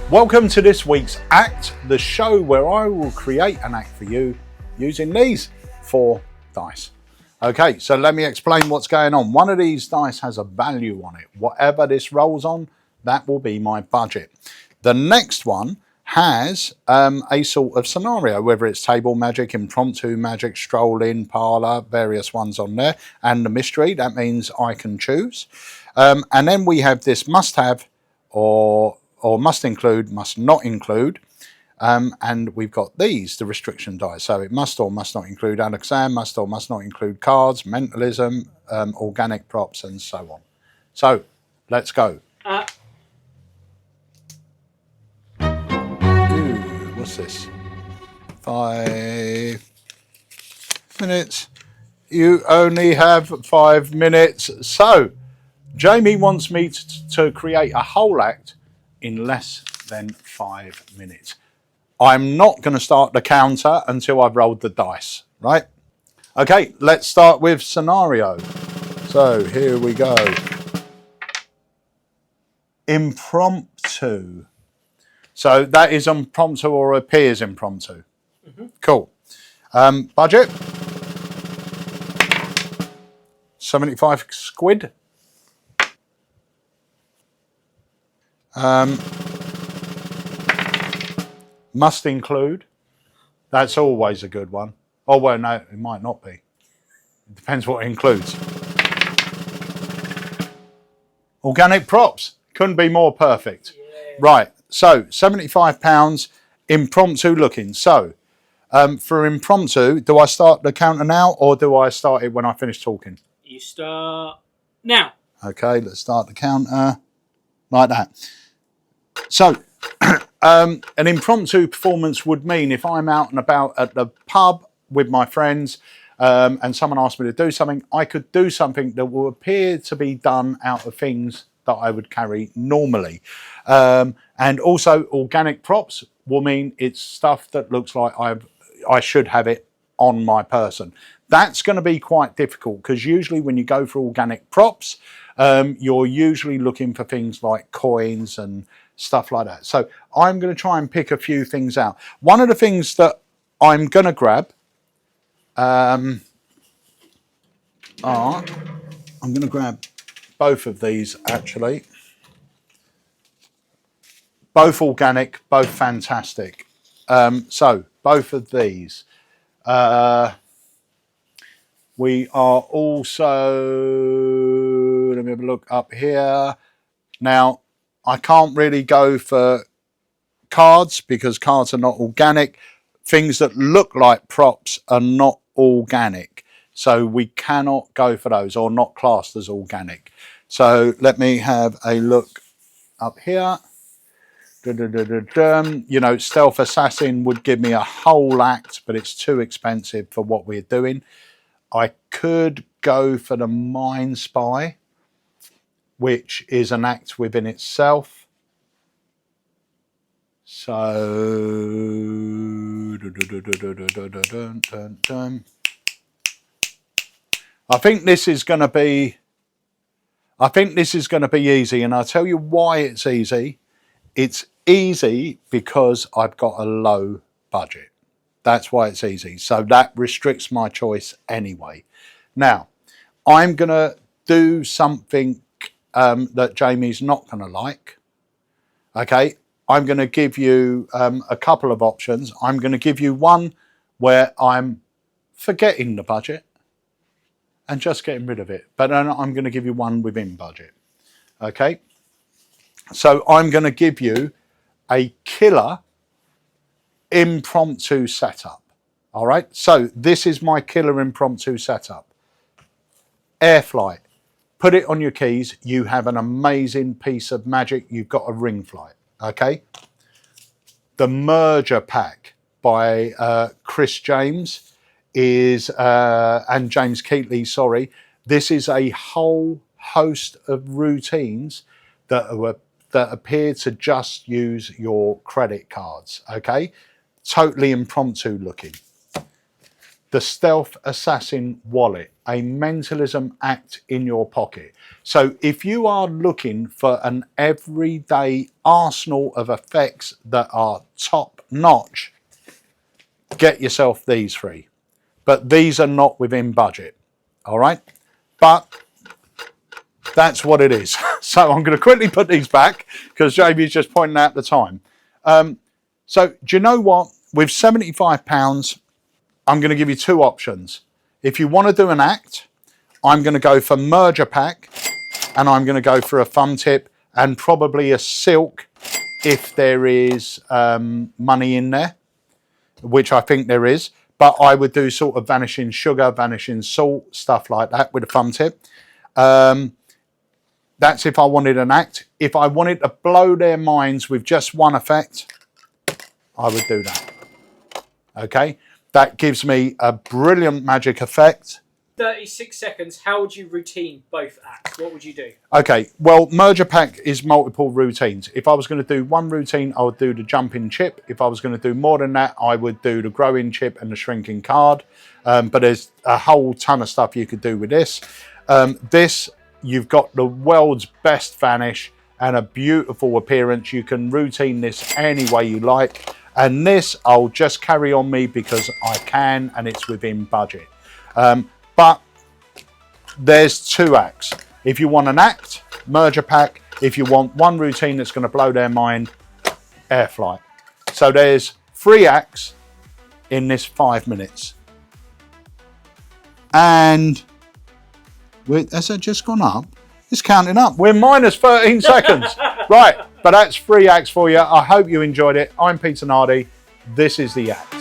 Welcome to this week's Act, the show where I will create an act for you using these 4 dice. Okay, so let me explain what's going on. One of these dice has a value on it. Whatever this rolls on, that will be my budget. The next one has a sort of scenario, whether it's table magic, impromptu magic, stroll in, parlour, various ones on there, and the mystery. That means I can choose. And then we have this must have or must include, must not include. And we've got these, the restriction dice. So it must or must not include Alexander, must or must not include cards, mentalism, organic props, and so on. So let's go. What's this? 5 minutes. You only have 5 minutes. So Jamie wants me to create a whole act in less than 5 minutes. I'm not going to start the counter until I've rolled the dice, right? Okay, let's start with scenario. So here we go. Impromptu. So that is impromptu or appears impromptu. Cool. Budget? 75 squid. Must include. That's always a good one. Oh, well, no, it might not be. It depends what it includes. Organic props. Couldn't be more perfect. Yeah. Right, so £75, impromptu looking. So, for impromptu, do I start the counter now or do I start it when I finish talking? You start now. Okay, let's start the counter like that. So, an impromptu performance would mean if I'm out and about at the pub with my friends and someone asked me to do something, I could do something that will appear to be done out of things that I would carry normally. And also organic props will mean it's stuff that looks like I should have it on my person. That's going to be quite difficult because usually when you go for organic props, you're usually looking for things like coins and stuff like that. So I'm going to try and pick a few things out. One of the things that I'm going to grab I'm going to grab both of these actually. Both organic, both fantastic. So both of these. We are also, let me have a look up here. Now, I can't really go for cards because cards are not organic. Things that look like props are not organic. So we cannot go for those or not classed as organic. So let me have a look up here. You know, Stealth Assassin would give me a whole act, but it's too expensive for what we're doing. I could go for the Mind Spy, which is an act within itself. So I think this is going to be easy, and I'll tell you why it's easy. It's easy because I've got a low budget. That's why it's easy. So that restricts my choice anyway. Now, I'm going to do something that Jamie's not going to like. Okay, I'm going to give you a couple of options. I'm going to give you one where I'm forgetting the budget and just getting rid of it. But then I'm going to give you one within budget. Okay, so I'm going to give you a killer impromptu setup. All right, so this is my killer impromptu setup. AirFlight. Put it on your keys. You have an amazing piece of magic. You've got a ring flight. Okay. The Merger Pack by Chris James is and James Keatley. Sorry, this is a whole host of routines that appear to just use your credit cards. Okay. Totally impromptu looking. The Stealth Assassin wallet. a mentalism act in your pocket. So if you are looking for an everyday arsenal of effects that are top notch, get yourself these 3. But these are not within budget, all right? But that's what it is. So I'm going to quickly put these back because Jamie's just pointing out the time. So do you know what? With £75, I'm going to give you 2 options. If you want to do an act, I'm going to go for merger pack, and I'm going to go for a thumb tip and probably a silk if there is money in there, which I think there is. But I would do sort of vanishing sugar, vanishing salt, stuff like that with a thumb tip. That's if I wanted an act. If I wanted to blow their minds with just one effect, I would do that. Okay, that gives me a brilliant magic effect. 36 seconds. How would you routine both acts? What would you do? Okay, well, merger pack is multiple routines. If I was going to do one routine, I would do the jumping chip. If I was going to do more than that, I would do the growing chip and the shrinking card. But there's a whole ton of stuff you could do with this. This, you've got the world's best vanish and a beautiful appearance. You can routine this any way you like. And this, I'll just carry on me because I can, and it's within budget. But there's 2 acts. If you want an act, merger pack. If you want one routine that's going to blow their mind, AirFlight. So there's 3 acts in this 5 minutes. And has that just gone up? It's counting up. We're minus 13 seconds. Right, but that's 3 acts for you. I hope you enjoyed it. I'm Peter Nardi. This is the act.